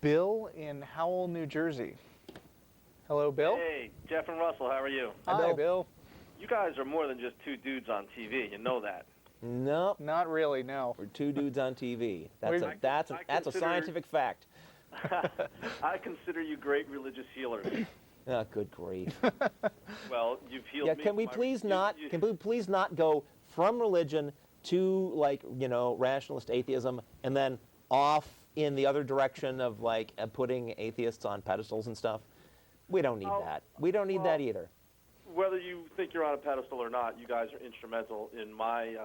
Bill in Howell, New Jersey. Hello, Bill. Hey, Jeff and Russell, how are you? Hi, Bill. You guys are more than just two dudes on TV. You know that. No, Not really, no. we're two dudes on TV. That's I a consider- scientific fact. I consider you great religious healers. Oh, good grief. Well, you've healed Yeah, me. can we from my- please you- not? you- Can we please not go from religion to rationalist atheism, and then off in the other direction of putting atheists on pedestals and stuff? We don't need that. We don't need that either. Whether you think you're on a pedestal or not, you guys are instrumental in my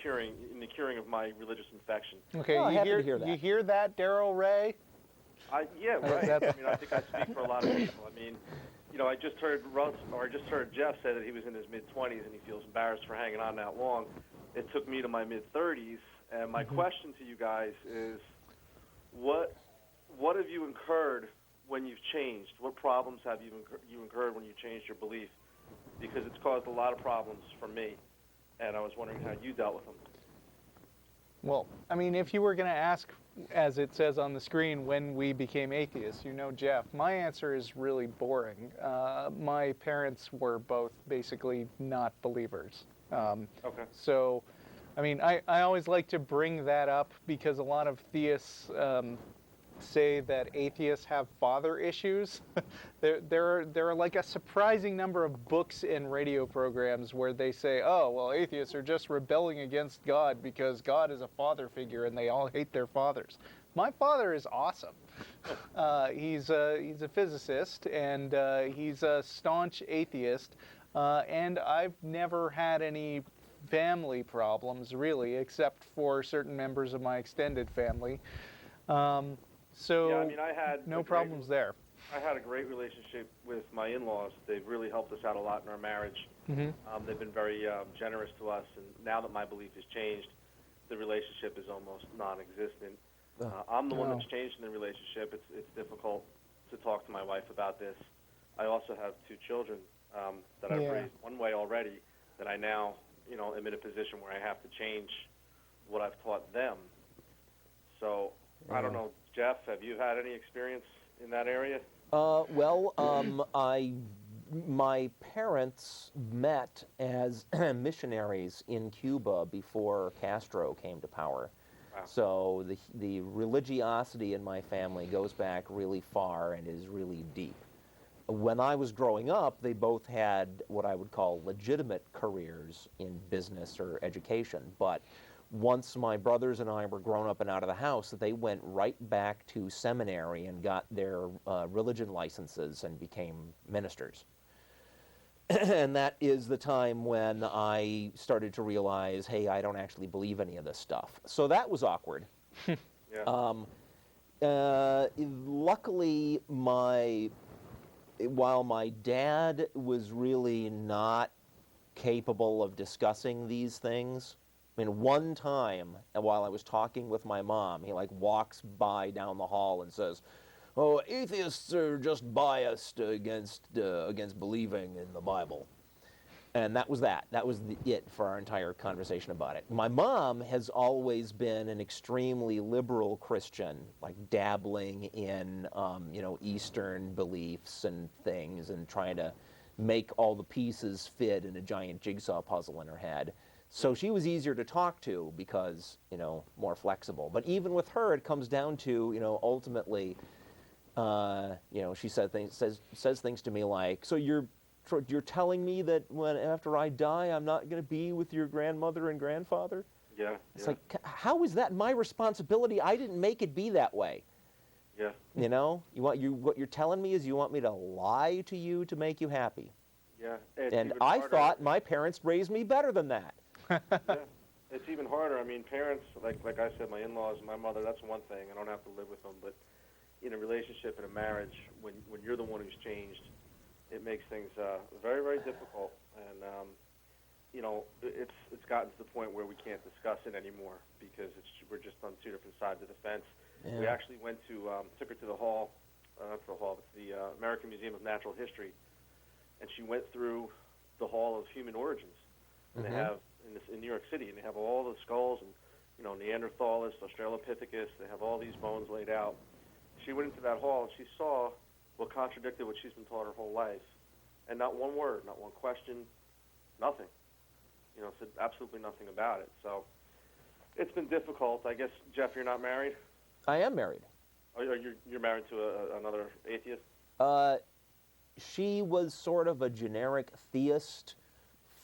the curing of my religious infection. Okay, Well, you happy to hear that. You hear that, Daryl Ray? Yeah, right. That's- I mean, I think I speak for a lot of people. I mean, I just heard Jeff say that he was in his mid-20s and he feels embarrassed for hanging on that long. It took me to my mid-30s, and my question to you guys is, what have you incurred when you've changed? What problems have you incurred when you changed your belief? Because it's caused a lot of problems for me, and I was wondering how you dealt with them. Well, I mean, if you were going to ask, as it says on the screen, when we became atheists, Jeff, my answer is really boring. My parents were both basically not believers. Okay. So, I mean, I always like to bring that up because a lot of theists say that atheists have father issues. there are like a surprising number of books and radio programs where they say, oh, well, atheists are just rebelling against God because God is a father figure and they all hate their fathers. My father is awesome. He's a physicist and he's a staunch atheist, and I've never had any family problems really, except for certain members of my extended family. So Yeah, I mean, I had no problems there. I had a great relationship with my in-laws. They've really helped us out a lot in our marriage. Mm-hmm. They've been very generous to us, and now that my belief has changed, the relationship is almost non-existent. I'm the one that's changed in the relationship. It's difficult to talk to my wife about this. I also have two children that I've raised one way already that I now, am in a position where I have to change what I've taught them. So I don't know, Jeff, have you had any experience in that area? My parents met as missionaries in Cuba before Castro came to power. Wow. So the religiosity in my family goes back really far and is really deep. When I was growing up, they both had what I would call legitimate careers in business or education, but once my brothers and I were grown up and out of the house, they went right back to seminary and got their religion licenses and became ministers. And that is the time when I started to realize, hey, I don't actually believe any of this stuff. So that was awkward. Yeah. Luckily, while my dad was really not capable of discussing these things, I mean, one time while I was talking with my mom, he walks by down the hall and says, "Oh, atheists are just biased against believing in the Bible," and that was that. That was it for our entire conversation about it. My mom has always been an extremely liberal Christian, dabbling in Eastern beliefs and things, and trying to make all the pieces fit in a giant jigsaw puzzle in her head. So she was easier to talk to because, more flexible. But even with her, it comes down to, ultimately, she says things to me like, "So you're telling me that after I die, I'm not going to be with your grandmother and grandfather?" Yeah. It's like, how is that my responsibility? I didn't make it be that way. Yeah. What you're telling me is you want me to lie to you to make you happy. Yeah. And I thought my parents raised me better than that. Yeah. It's even harder. I mean, parents, like I said, my in-laws, my mother, that's one thing. I don't have to live with them. But in a relationship, in a marriage, when you're the one who's changed, it makes things very, very difficult. And, it's gotten to the point where we can't discuss it anymore because we're just on two different sides of the fence. Yeah. We actually went took her to the hall, not the hall, but the American Museum of Natural History, and she went through the Hall of Human Origins. And they have in New York City, and they have all the skulls and Neanderthalis, Australopithecus. They have all these bones laid out. she went into that hall and she saw what contradicted what she's been taught her whole life. And not one word, not one question, nothing. Said absolutely nothing about it. So it's been difficult. I guess, Jeff, you're not married? I am married. Oh, you're married to another atheist? She was sort of a generic theist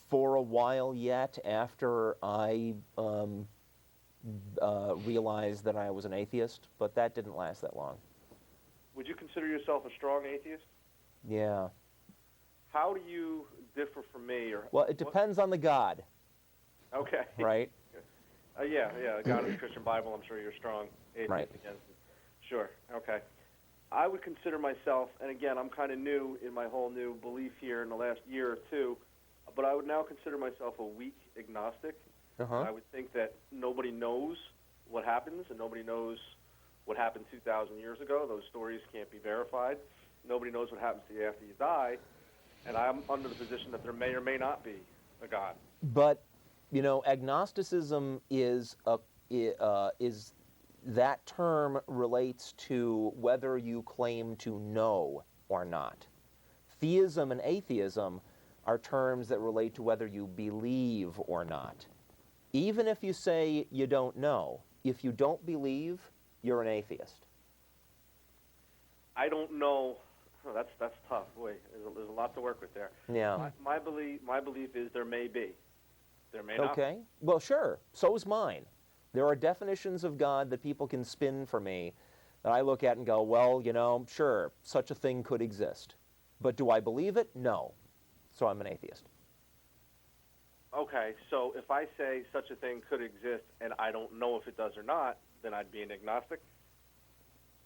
for a while yet after I realized that I was an atheist, but that didn't last that long. Would you consider yourself a strong atheist? Yeah. How do you differ from me? Well, it depends on the God. Okay. Right? Yeah. God is the Christian Bible. I'm sure you're strong atheist Right. against it. Sure. Okay. I would consider myself, and again, I'm kind of new in my whole new belief here in the last year or two, but I would now consider myself a weak agnostic. Uh-huh. I would think that nobody knows what happens, and nobody knows what happened 2,000 years ago. Those stories can't be verified. Nobody knows what happens to you after you die, and I'm under the position that there may or may not be a God. But, agnosticism is that term relates to whether you claim to know or not. Theism and atheism are terms that relate to whether you believe or not. Even if you say you don't know, if you don't believe, you're an atheist. I don't know. Oh, that's tough. Boy, there's a lot to work with there. Yeah. My belief is there may be. There may not. Okay. Well, sure. So is mine. There are definitions of God that people can spin for me that I look at and go, well, sure, such a thing could exist. But do I believe it? No. So I'm an atheist. Okay, so if I say such a thing could exist and I don't know if it does or not, then I'd be an agnostic?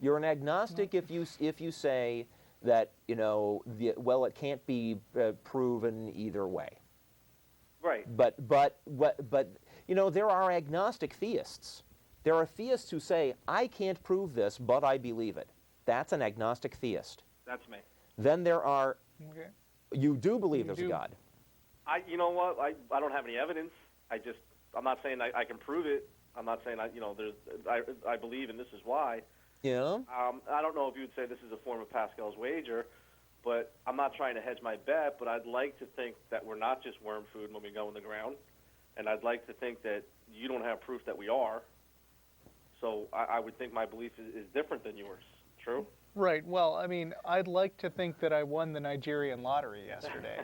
You're an agnostic if you say that, it can't be proven either way. Right. But there are agnostic theists. There are theists who say, I can't prove this, but I believe it. That's an agnostic theist. That's me. Then there are, Okay. you do believe there's a God. You know what? I don't have any evidence. I'm not saying I can prove it. I'm not saying I believe and this is why. Yeah. I don't know if you would say this is a form of Pascal's wager, but I'm not trying to hedge my bet, but I'd like to think that we're not just worm food when we go in the ground, and I'd like to think that you don't have proof that we are. So I would think my belief is different than yours. True? Right. Well, I'd like to think that I won the Nigerian lottery yesterday.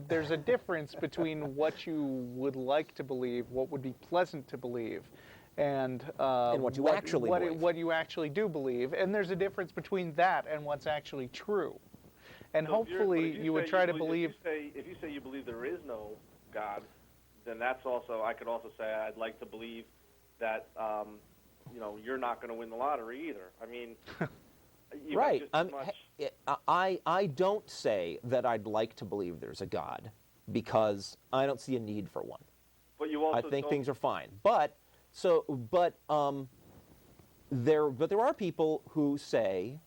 There's a difference between what you would like to believe, what would be pleasant to believe, and what you actually believe. What you actually do believe. And there's a difference between that and what's actually true. And So hopefully you would try to believe... If you say you believe there is no God, then I could also say I'd like to believe that, you're not going to win the lottery either. Right. I don't say that I'd like to believe there's a God because I don't see a need for one. But you also I think things are fine. But there are people who say,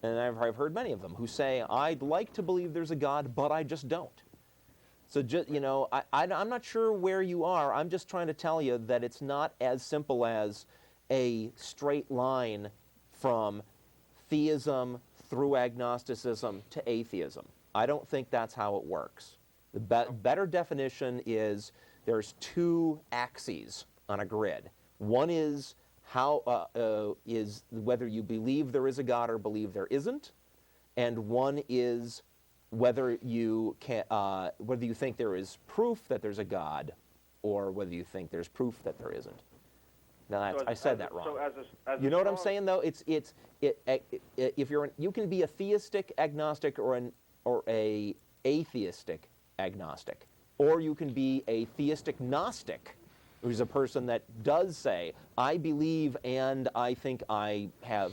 and I've heard many of them who say, I'd like to believe there's a God, but I just don't. So I'm not sure where you are. I'm just trying to tell you that it's not as simple as a straight line from theism through agnosticism to atheism. I don't think that's how it works. The better definition is there's two axes on a grid. One is is whether you believe there is a God or believe there isn't, and one is whether you think there is proof that there's a God, or whether you think there's proof that there isn't. Now I said that wrong. So you know what I'm saying though? You can be a theistic agnostic or a atheistic agnostic, or you can be a theistic gnostic, who's a person that does say, I believe and I think I have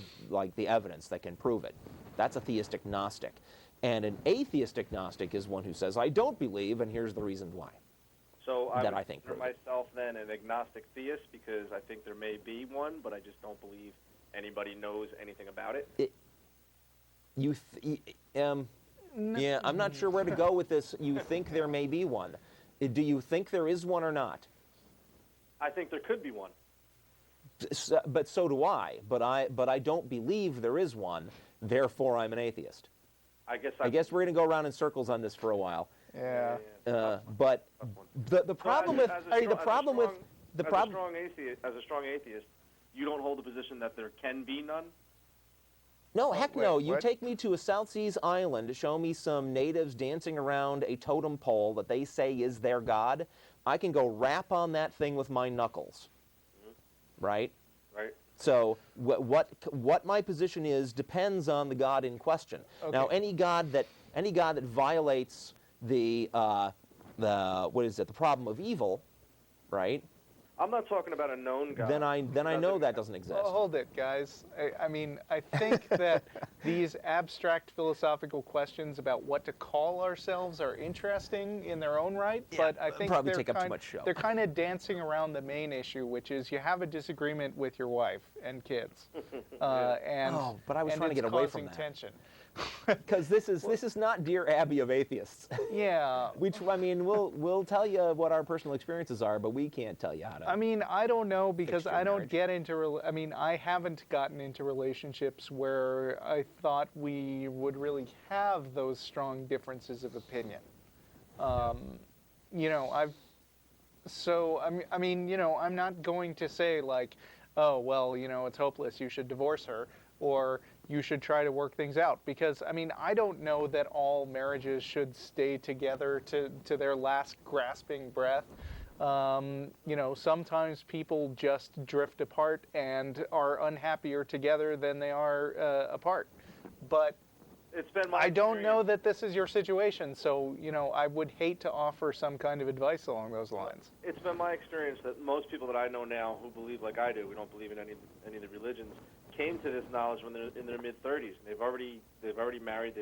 the evidence that can prove it. That's a theistic gnostic. And an atheistic gnostic is one who says, I don't believe, and here's the reasons why. So I would consider myself then an agnostic theist because I think there may be one, but I just don't believe anybody knows anything about it. Yeah, I'm not sure where to go with this. You think there may be one. Do you think there is one or not? I think there could be one. But so do I. But I don't believe there is one. Therefore, I'm an atheist. I guess we're going to go around in circles on this for a while. Yeah. But the problem with as a strong atheist, you don't hold the position that there can be none. No, heck no. Wait, You what? take me to a South Seas island, show me some natives dancing around a totem pole that they say is their god. I can go rap on that thing with my knuckles. Right? Right. So what my position is depends on the god in question. Okay. Now, any god that violates the problem of evil, right? I'm not talking about a known God. Then I know that doesn't exist. Well, hold it, guys. I mean, I think that these abstract philosophical questions about what to call ourselves are interesting in their own right, but I think probably take up too much show. they're kind of dancing around the main issue, which is you have a disagreement with your wife and kids, and but I was and trying to it's get away from causing that. tension. Because this is not Dear Abbey of Atheists. Yeah. We'll tell you what our personal experiences are, but we can't tell you how to. I mean, I don't know because your I don't marriage. get into. I mean, I haven't gotten into relationships where I thought we would really have those strong differences of opinion. You know, I mean, you know, I'm not going to say like, oh well, you know, it's hopeless. You should divorce her, or you should try to work things out, because I mean, I don't know that all marriages should stay together to their last grasping breath. You know, sometimes people just drift apart and are unhappier together than they are apart. But It's been my I don't know experience- that this is your situation, so you know, I would hate to offer some kind of advice along those lines. It's been my experience that most people that I know now who believe like I do, we don't believe in any of the religions, came to this knowledge when they're in their mid-30s. They've already married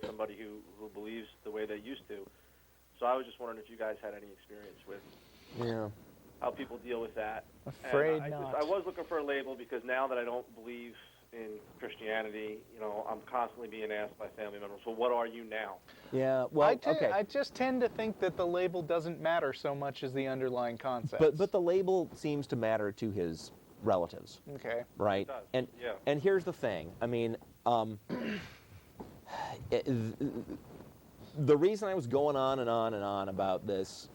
somebody who believes the way they used to. So I was just wondering if you guys had any experience with how people deal with that. Afraid And not. I was looking for a label because now that I don't believe in Christianity, you know, I'm constantly being asked by family members, well, what are you now? Yeah, well, okay. I just tend to think that the label doesn't matter so much as the underlying concept. But the label seems to matter to his relatives, Okay. right? It does, And yeah. and here's the thing. I mean, the reason I was going on and on and on about this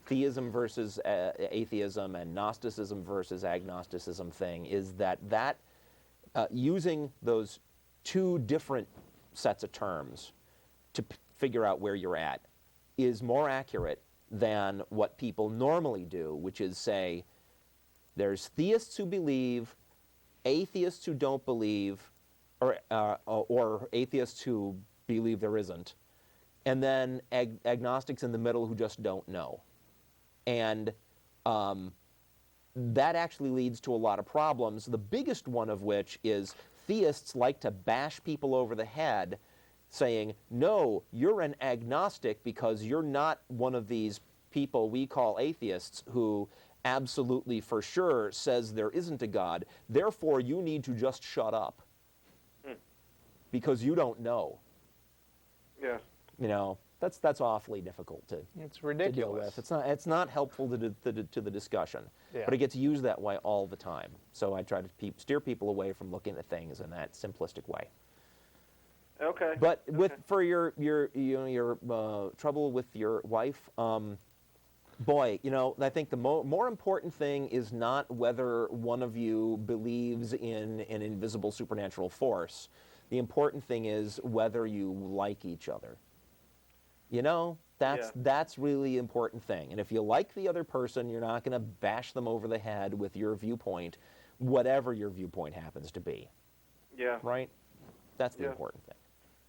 theism versus atheism and Gnosticism versus agnosticism thing is that using those two different sets of terms to figure out where you're at is more accurate than what people normally do, which is say there's theists who believe, atheists who don't believe, or atheists who believe there isn't, and then agnostics in the middle who just don't know. And that actually leads to a lot of problems, the biggest one of which is theists like to bash people over the head saying, no, you're an agnostic because you're not one of these people we call atheists who absolutely for sure says there isn't a God. Therefore, you need to just shut up because you don't know. Yeah. You know, that's awfully difficult to It's to deal ridiculous. with. It's not helpful to the discussion, Yeah. but it gets used that way all the time. So I try to steer people away from looking at things in that simplistic way. Okay. But Okay. for your trouble with your wife, boy, you know, I think the more important thing is not whether one of you believes in an invisible supernatural force. The important thing is whether you like each other. You know, that's really the important thing. And if you like the other person, you're not going to bash them over the head with your viewpoint, whatever your viewpoint happens to be. Yeah. Right? That's the Yeah. important thing.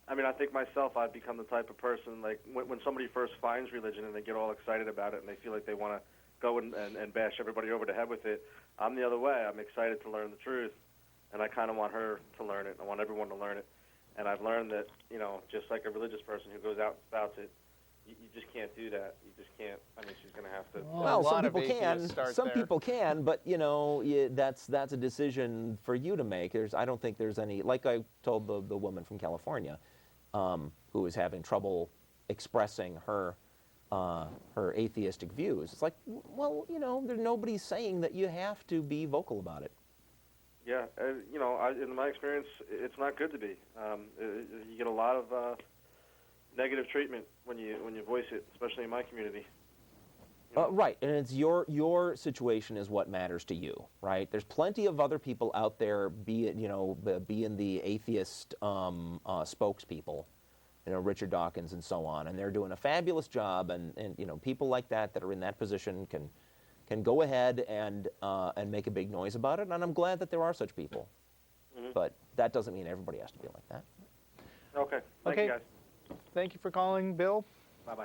I mean, I think myself, I've become the type of person, like, when somebody first finds religion and they get all excited about it and they feel like they want to go and bash everybody over the head with it, I'm the other way. I'm excited to learn the truth, and I kind of want her to learn it. I want everyone to learn it. And I've learned that, you know, just like a religious person who goes out and spouts it, you just can't do that. You just can't. I mean, she's going to have to. Well, a Some lot of people can. atheists start Some there. people can, but you know, that's a decision for you to make. I don't think there's any. Like I told the woman from California, who was having trouble expressing her her atheistic views. It's like, well, you know, nobody's saying that you have to be vocal about it. Yeah, you know, in my experience, it's not good to be. You get a lot of negative treatment when you voice it, especially in my community. You know? Right, and it's your situation is what matters to you, right? There's plenty of other people out there, being the atheist spokespeople, you know, Richard Dawkins and so on, and they're doing a fabulous job, and you know, people like that are in that position can go ahead and make a big noise about it, and I'm glad that there are such people. Mm-hmm. But that doesn't mean everybody has to be like that. Okay. Thank Okay. you, guys. Thank you for calling, Bill. Bye-bye.